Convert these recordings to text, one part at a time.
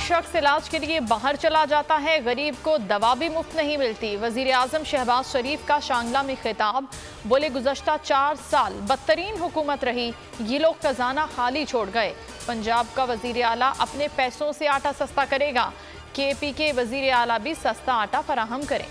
शख्स इलाज के लिए बाहर चला जाता है, गरीब को दवा भी मुफ्त नहीं मिलती। वजीर आजम शहबाज शरीफ का शांगला में खिताब, बोले गुज़श्ता 4 साल बदतरीन हुकूमत रही, ये लोग खजाना खाली छोड़ गए। पंजाब का वजीर आला अपने पैसों से आटा सस्ता करेगा, केपी के वजीर आला भी सस्ता आटा फराहम करें।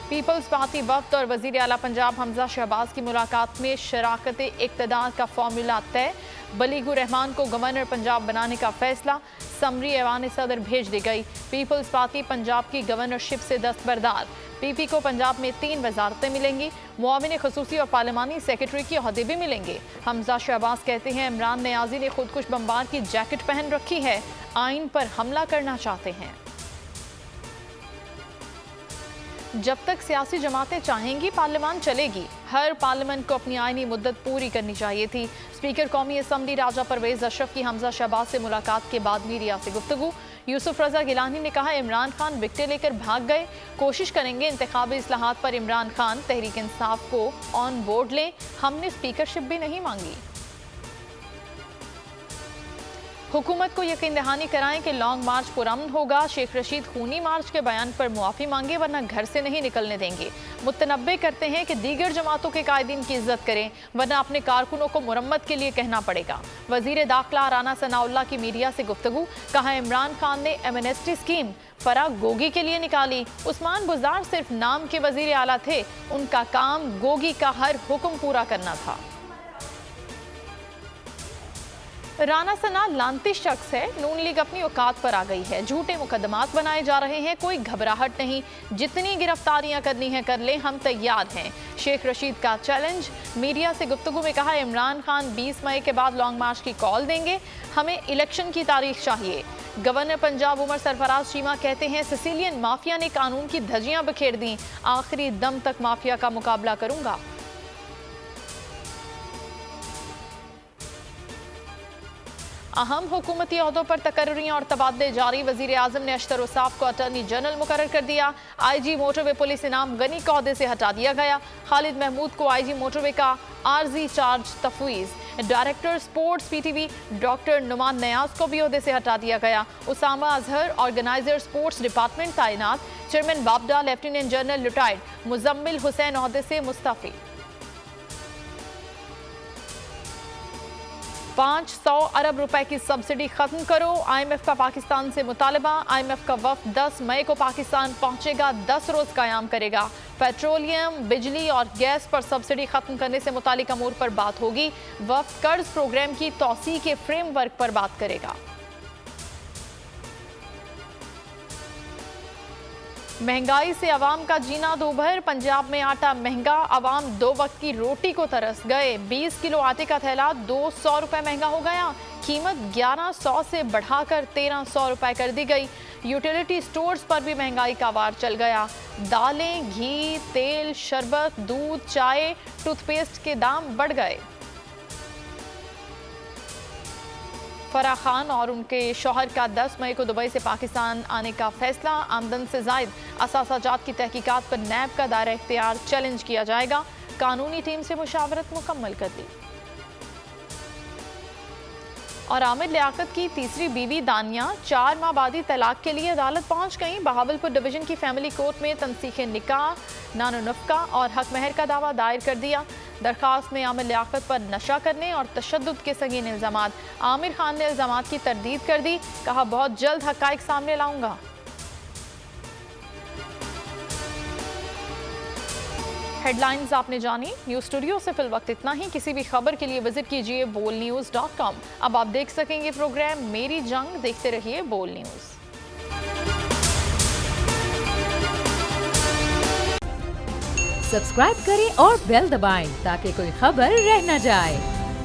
पीपल्स पार्टी वफ्द और वजीर आला पंजाब हमजा शहबाज की मुलाकात में शराकत इक़्तिदार का फॉर्मूला तय। बलीगुर रहमान को गवर्नर पंजाब बनाने का फैसला, समरी ऐवान सदर भेज दी गई। पीपल्स पार्टी पंजाब की गवर्नरशिप से दस्तबरदार। पीपी को पंजाब में 3 वजारतें मिलेंगी, मुआविन खसूसी और पार्लिमानी सेक्रेटरी के ओहदे भी मिलेंगे। हमजा शहबाज कहते हैं इमरान नियाजी ने खुदकुश बमबार की जैकेट पहन रखी है, आइन पर हमला करना चाहते हैं। जब तक सियासी जमातें चाहेंगी पार्लियामान चलेगी। हर पार्लियामेंट को अपनी आईनी मुद्दत पूरी करनी चाहिए थी। स्पीकर कौमी असम्बली राजा परवेज अशरफ की हमजा शहबाज से मुलाकात के बाद मीडिया से गुफ्तगू। यूसुफ रजा गिलानी ने कहा इमरान खान विकेटें लेकर भाग गए, कोशिश करेंगे इंतखाबी इस्लाहात पर इमरान खान तहरीक इंसाफ को ऑन बोर्ड लें, हमने स्पीकरशिप भी नहीं मांगी। हुकूमत को यकीन दहानी कराएं कि लॉन्ग मार्च पुरअमन होगा। शेख रशीद खूनी मार्च के बयान पर मुआफ़ी मांगे वरना घर से नहीं निकलने देंगे। मुतनब्बे करते हैं कि दीगर जमातों के कायदीन की इज्जत करें वरना अपने कारकुनों को मुरम्मत के लिए कहना पड़ेगा। वजीर दाखिला राना सनाउल्लाह की मीडिया से गुफ्तगू, कहा इमरान खान ने एमनेस्टी स्कीम फराग गोगी के लिए निकाली। उस्मान बुज़दार सिर्फ नाम के वजीर आला थे, उनका काम गोगी का हर हुक्म पूरा करना था। राना सना लांती शख्स है, नून लीग अपनी औकात पर आ गई है, झूठे मुकदमात बनाए जा रहे हैं, कोई घबराहट नहीं, जितनी गिरफ्तारियां करनी है कर लें, हम तैयार हैं। शेख रशीद का चैलेंज, मीडिया से गुफ्तगू में कहा इमरान खान 20 मई के बाद लॉन्ग मार्च की कॉल देंगे, हमें इलेक्शन की तारीख चाहिए। गवर्नर पंजाब उमर सरफराज चीमा कहते हैं सिसिलियन माफिया ने कानून की धज्जियां बिखेर दी, आखिरी दम तक माफिया का मुकाबला करूंगा। अहम हुकूमती अहदों पर तकर्रियां और तबादले जारी। वजीर आजम ने अशतर उसाफ को अटॉर्नी जनरल मुकर्रर कर दिया। IG मोटरवे पुलिस इनाम गनी को अहदे से हटा दिया गया। खालिद महमूद को IG मोटरवे का आर्जी चार्ज तफवीज़। Director sports PTV doctor Numan Niaz को भी अहदे से हटा दिया गया। Usama Azhar organizer sports department तैनात। चेयरमैन बाबडा lieutenant general retired. Muzammil Hussain अहदे से मुस्तफी। 500 अरब रुपए की सब्सिडी खत्म करो, IMF का पाकिस्तान से मुतालबा। IMF का वफ्द 10 मई को पाकिस्तान पहुंचेगा, 10 रोज कयाम करेगा। पेट्रोलियम, बिजली और गैस पर सब्सिडी खत्म करने से मुतालिक अमूर पर बात होगी। वफ्द कर्ज प्रोग्राम की तौसी के फ्रेमवर्क पर बात करेगा। महंगाई से अवाम का जीना दोभर, पंजाब में आटा महंगा, अवाम 2 वक्त की रोटी को तरस गए। 20 किलो आटे का थैला 200 रुपए महंगा हो गया, कीमत 1100 से बढ़ाकर 1300 रुपए कर दी गई। यूटिलिटी स्टोर्स पर भी महंगाई का वार चल गया। दालें, घी, तेल, शरबत, दूध, चाय, टूथपेस्ट के दाम बढ़ गए। फराह खान और उनके शौहर का 10 मई को दुबई से पाकिस्तान आने का फैसला। आमदन से जायद असासाजात की तहकीकात पर नैब का दायरा इख्तियार चैलेंज किया जाएगा। कानूनी टीम से मुशावरत मुकम्मल कर दी। और आमिर लियाकत की तीसरी बीवी दानिया 4 माह बादी तलाक के लिए अदालत पहुंच गई। बहावलपुर डिवीजन की फैमिली कोर्ट में तनसीख निकाह, नानो नफका और हक महर का दावा दायर कर दिया। दरखास्त में आमिर लियाकत पर नशा करने और तशद्दुद के संगीन इल्जामात। आमिर खान ने इल्जामात की तरदीद कर दी, कहा बहुत जल्द हकाइक सामने लाऊंगा। हेडलाइंस आपने जानी। न्यूज स्टूडियो से फिल वक्त इतना ही। किसी भी खबर के लिए विजिट कीजिए bolnews.com। अब आप देख सकेंगे प्रोग्राम मेरी जंग। देखते रहिए बोल न्यूज। सब्सक्राइब करें और बेल दबाएं ताकि कोई खबर रह न जाए।